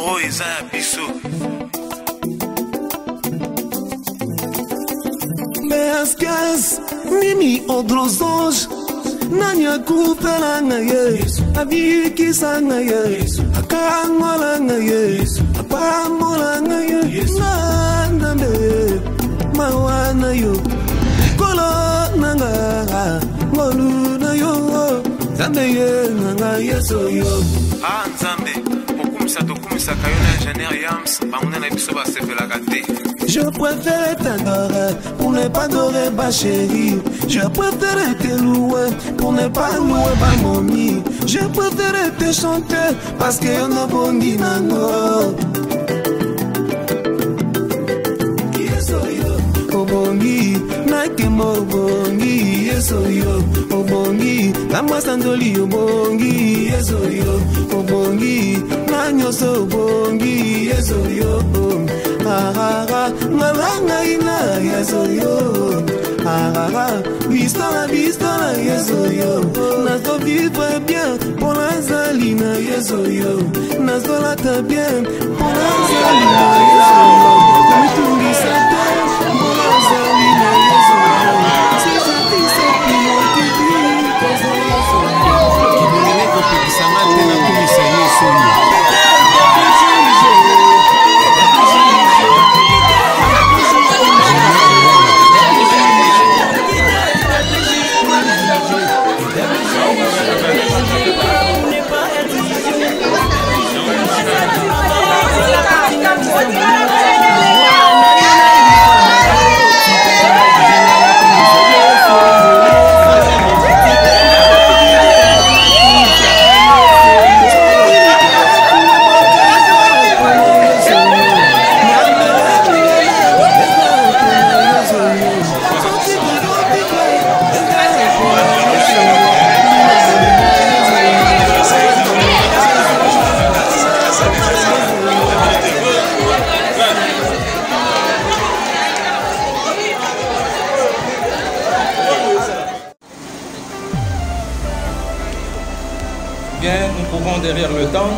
euro eza ya biso. Measkas Mimi Odrozonge Nani akupela ngaye Abikisa ngaye Akangola ngaye Apamola ngaye Nandambe Mawana yo Kolo nanga Ngolu na yo Zambe ye nanga yeso yo. Nzambe Tokumisa Kayona Ingénieur Yams Banguna na biso basepelaka te. Je préfère t'adorer pour ne pas adorer ma chérie. Je préfère te louer pour ne pas louer ma momie. Je préfère te chanter parce que y'en a bondi nango. Obongi, nakemo obongi, yesoyo. Obongi, namasandoli obongi, yesoyo. Obongi, nanyoso obongi, yesoyo. Malanga ina yesoyo. Bistola yesoyo. Nazo vivre bien pour la zalina yesoyo. Nazo lata bien pour la zalina yesoyo. Mitungi sate pour la zalina yesoyo. Si je dis c'est pour qui dit Qui voulait que ça m'a été la commission yesoyo. Bien, nous pouvons derrière le temps,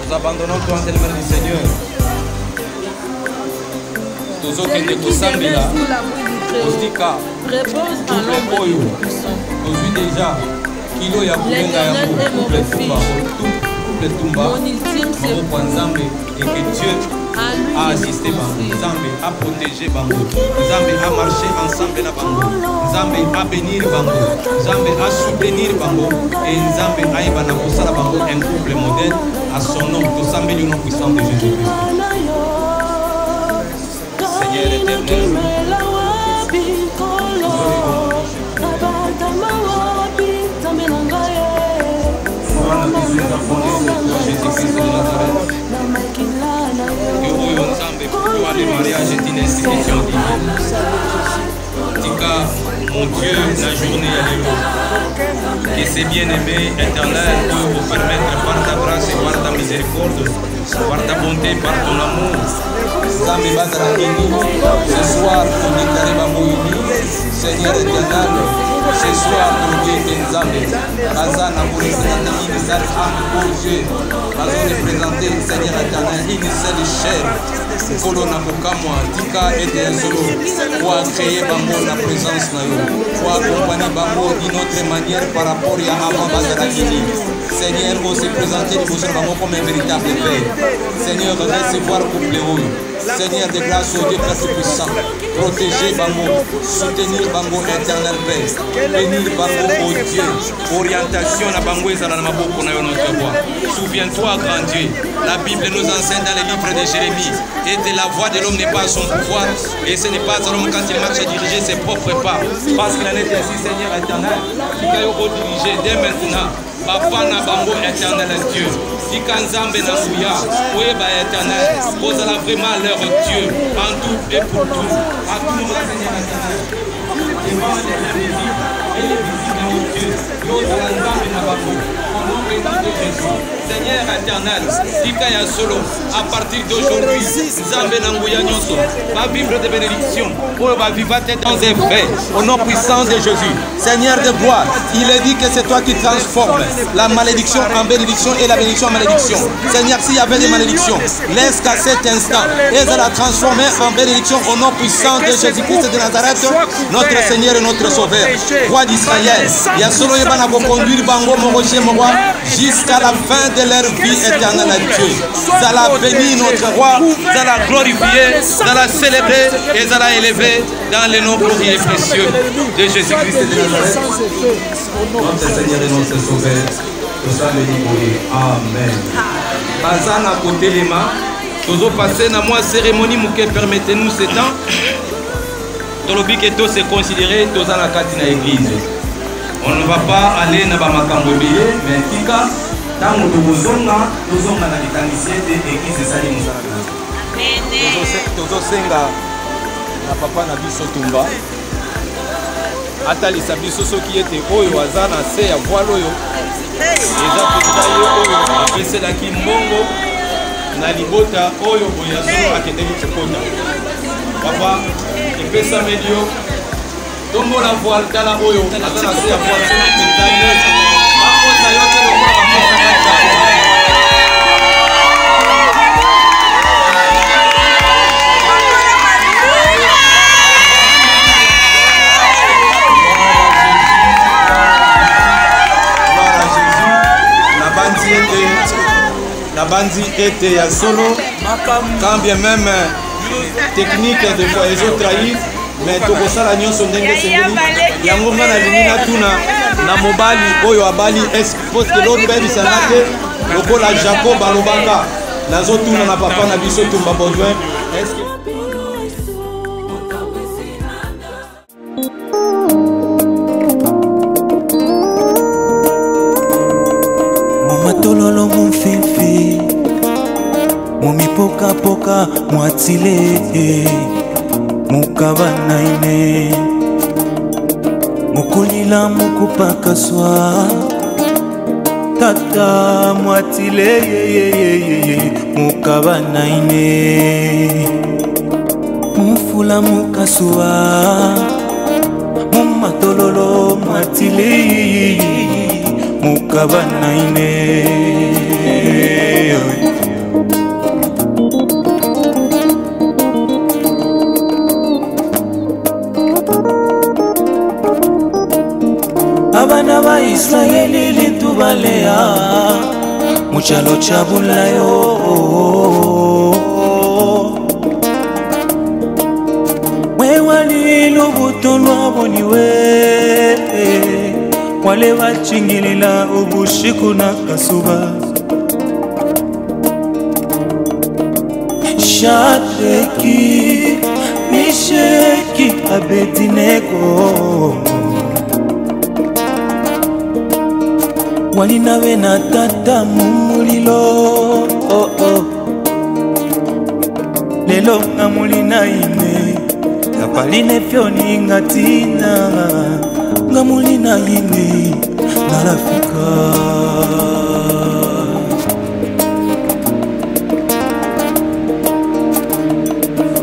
nous abandonnons tout entre les mains du Seigneur. Tous autres qui étaient au Sambila, au Stika, tout le Boyo, aujourd'hui déjà, Kilo Yakubenga Yaku, le Tumba, au Kwanzambe, et que Dieu a assisté Bango, Zambé a protégé Bango, Zambé a marché ensemble na Bango, Zambé a bénir Bango, Zambé a soutenir Bango, et Zambé a Ibana Kosala Bango, un couple modèle à son nom, tout Zambé le nom puissant de Jésus-Christ. Seigneur éternel, Jésus-Christ de Nazareth. Le mariage est une institution divine. Tika, mon Dieu, la journée est l'heure. Et c'est bien aimé, éternel, peut vous permettre par ta grâce et par ta miséricorde, par ta bonté, par ton amour. Zambe Bazarakini, ce soir, pour déclarer ma moïni, Seigneur éternel, ce soir, pour Dieu et Nzambe, Azana, pour les sénateurs, une seule âme pour Dieu, Azana est présenté, Seigneur éternel, une seule chair. Kolona Bokamwa, Tika et Solo, pour créer Bango la présence, pour accompagner Bango d'une autre manière par rapport à avant Bazarakini. Seigneur, vous se présenter Bango comme un véritable Père. Seigneur, recevoir couple haut. Seigneur de grâce au Dieu Père Tout-Puissant, protéger Bango, soutenir Bango éternel Père, bénir Bango au Dieu, orientation à Bango et Zalana Maboko na notre voix. Souviens-toi, grand Dieu, la Bible nous enseigne dans les livres de Jérémie, et de la voix de l'homme n'est pas son pouvoir, et ce n'est pas à l'homme quand il marche à diriger ses propres pas, parce qu'il en est ainsi, Seigneur éternel, qui va rediriger dès maintenant. Papa na Bango éternel Dieu. Si Kanzambe na Mouya, Oueba éternel, posera vraiment leur Dieu en tout et pour tout. À tout moment, Seigneur éternel. Les morts et les visibles, et les visibles, mon Dieu. Nous allons Nzambe na Bango. Au nom de Jésus. Seigneur éternel, Tika ya solo, à partir d'aujourd'hui, Zambé Nangouya Nyonso, va vivre des bénédictions, va vivre dans un fait, au nom puissant de Jésus. Seigneur de gloire, il est dit que c'est toi qui transformes la malédiction en bénédiction et la bénédiction en malédiction. Seigneur, s'il y avait des malédictions, laisse qu'à cet instant, et la transformer en bénédiction au nom puissant de Jésus-Christ de Nazareth, notre Seigneur et notre Sauveur, roi d'Israël. Il y a solo yebana ko conduire bango mogoche mogwa jusqu'à la fin de leur vie éternelle à Dieu. Zala bénir notre roi, zala glorifier, zala célébrer et zala élever dans le nom glorieux et précieux de Jésus-Christ de Nazareth. Notre Seigneur et notre Sauveur, nous sommes bénis. Amen. Bazana côté les mains, nous passer dans moi cérémonie mouké permettez-nous ce temps. Dans le but que tout c'est considéré tous à la carte de l'église. On ne va pas aller dans Bamakambo mais Tika, dans le Bozonga, nous sommes dans l'église de l'église Salim. Nous sommes na papa na biso tumba. Atali sabiso qui était oyo azana se ya voile oyo. Eza président oyo apese la ki mongo na libota oyo boyazo akendeli chikota. Papa, il fait ça medio. Tombo la voile tala oyo azana se ya voile so médaille. Mako sayote le kwa la bandi était ya solo, quand bien même technique de fois ils ont trahi, mais tout ça la nyonso ndenge sengeli yango ngana limina tuna na mobali oyo abali expose que l'autre bébé sanate lokola Jacob alobaka nazo tuna na papa na biso tumba besoin est-ce que Tololo mon fifi Momi poka poka mwatile Mukabana ine Mukulila mukupaka swa Tata mwatile Mukabana ine Mufula mukaswa Muma tololo mwatile Mukabana ine Abana ba Israeli litubalea Muchalo chabulayo Mwewali lubuto lwaboniwe Wale bachingilila ubushiku na kasuba Shadraki, Meshaki, Abednego Walinawe na tata mumulilo Lelo na mulina ine Kapaline fioni ngatina Ngamulina ine Narafika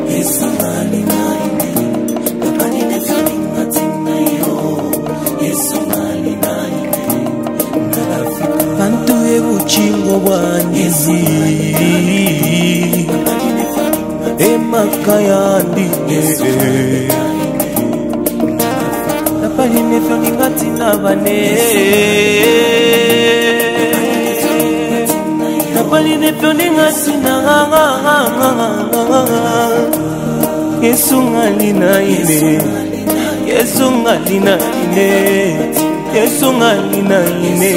Yesu nalina ine Kapaline fioni ngatina yo Yesu nalina ine Narafika Bantu ebuchingo bwanyizi Emakaya ndine Napalime fioni ngatina bane Napalime fioni ngatina Yesu ngalina ine Yesu ngalina ine Yesu ngalina ine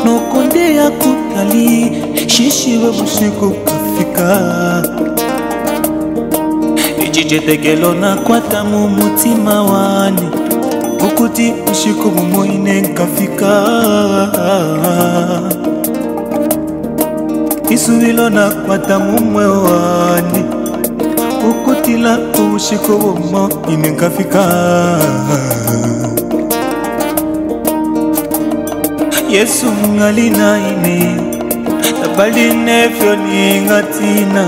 Nokonde ya kutali Shishiwe busiku kafika Ijijetekelo na kwata mumutima wani okuti ushiko mumoine nkafika isubilo na kwata mumwe wani ukutila ushiko mumoine nkafika Yesu ngalina ine tabaline fyoni ngatina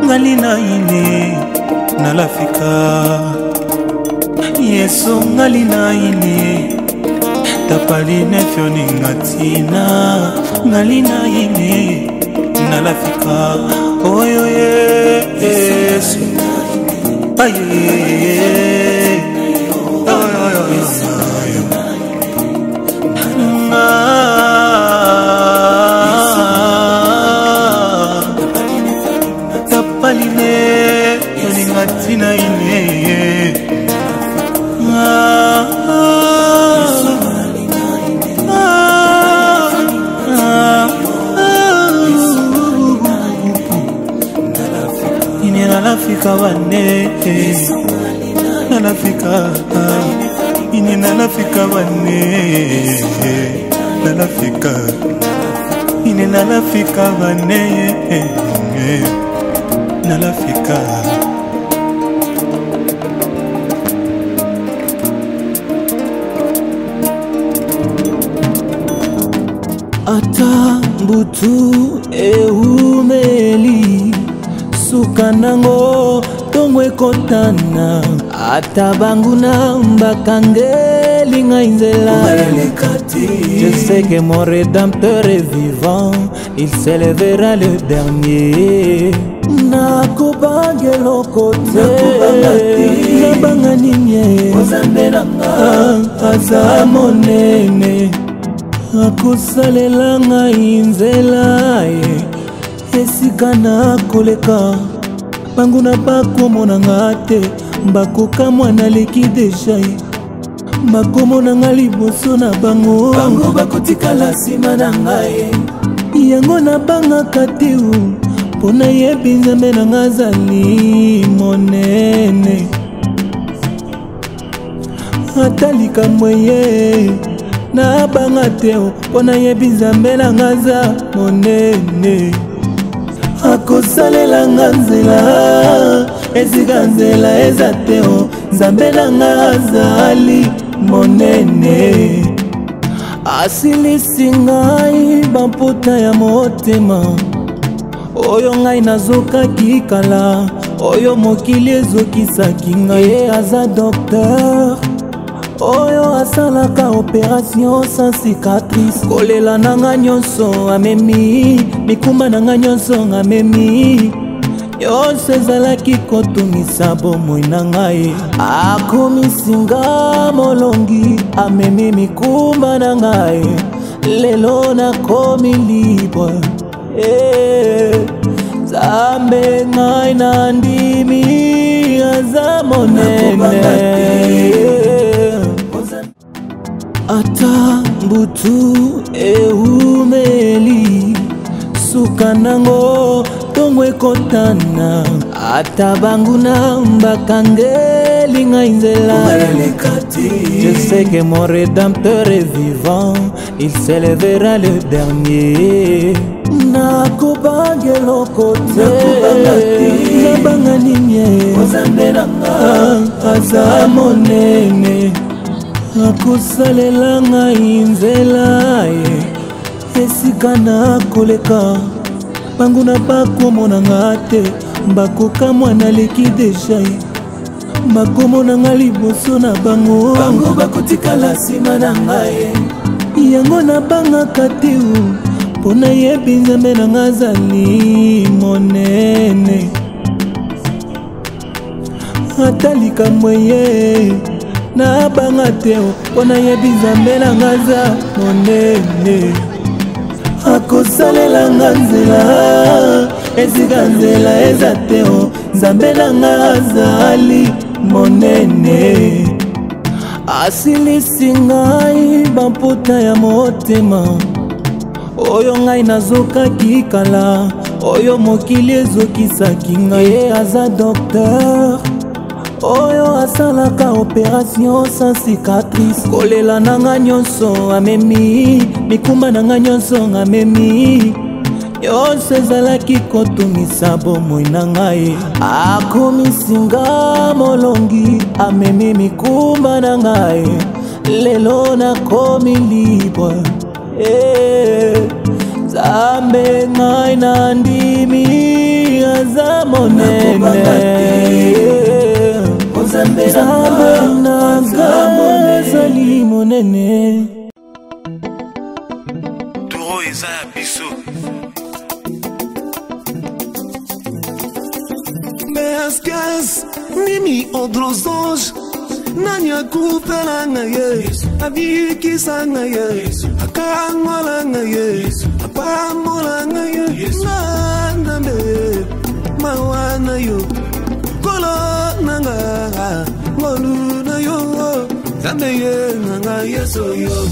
ngalina ine nalafika Yesu ngalina ine tabaline fyoni ngatina ngalina ine nalafika oyo Yesu aye tapaline yoningatina ine ine nalafika wane nalafika ine nalafika wane nalafika ine nalafika wane nalafika ata mbutu eumeli sukanango tongwe kotana ata banguna mbakangeli ngainzela je sais que mon rédempteur est vivant il s'élèvera le dernier nakobangelo kote nabanganinye aza monene akosalela ngai nzela esika nakoleka banguna bakomona nga te bakoka mwana leki deja bakomona nga liboso na bango bakotikala nsima na ngai yango nabangaka te mpo nayebi nzambe na nga azali monene ata likambo ye nabanga te mpo nayebi nzambe na nga aza monene akosalela nga nzela esika nzela eza te nzambe na nga azali monene asilisi ngai bamputa ya motema oyo ngai nazokaki kala oyo mokili ezokisaki ngai aza docteur oyo asalaka opération sans cicatrice kolela nanga nyonso amemi mikuma nanga nyonso amemi nyonso ezalaki kotungisa bomoi na ngai akomisinga molongi amemi mikuma na ngai lelo nakomi libre Nzambe ngai nandimi aza monene ata mbutu eumeli sukanango tongwe kotana ata banguna mbakangeli ngai nzela je sais que mon rédempteur est vivant il s'élèvera le dernier nakobangelo kote nabanganinye aza monene akosalela ngai nzela esika nakoleka banguna bakomona nga te bakoka mwana leki deja bakomona nga liboso na bango bakotikala nsima na ngai yango nabangaka te mpo nayebi nzambe na nga azali monene ata likambo ye nabanga te mpo nayebi nzambe na nga aza monene akosalela nga nzela esika nzela eza te nzambe na nga azali monene asilisi ngai bamputa ya motema oyo ngai nazokaki kala oyo mokili ezokisaki ngai aza docteur oyo asalaka opération sans cicatrice. Kolela nanga nyonso amemi, mikumba nanga nyonso amemi, yonso ezalaki kotungisa bomoi na ngai. Akomisinga molongi, amemi mikumba na ngai, lelo nakomi libre. Zambe ngai na ndimi aza monene, Zambe na ngai azali monene. Toro eza ya biso. Measkas mimi odrozonge nani akupela ngaye, abikisa ngaye, akangola ngaye, apamola ngaye, nandambe mawana yo, kolo nanga, ngolu na yo, zambe ye nanga yeso yo.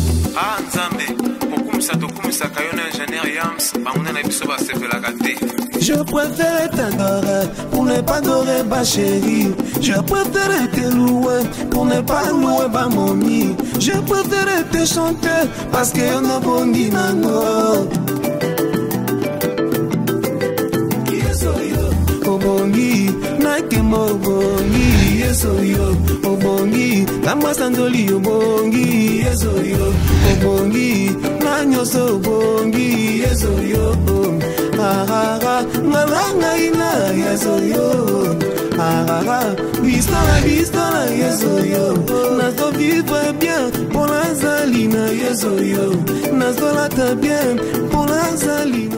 Nzambe, okumisa tokumisa kayona ingénieur Yams, banguna na biso basepelaka te. Je préfère t'adorer pour ne pas adorer ma chérie. Je préfère te louer pour ne pas louer ma momie. Je préfère te chanter parce que on a bondi nango. Obongi, nake mobongi, yesoyo. Obongi, kama sandoli obongi, yesoyo. Obongi, nanyoso obongi, yesoyo. Ngalanga ina yesoyo. Bistola yesoyo. Nazo vivre bien pour la zalina yesoyo. Nazo la ta bien pour la zalina.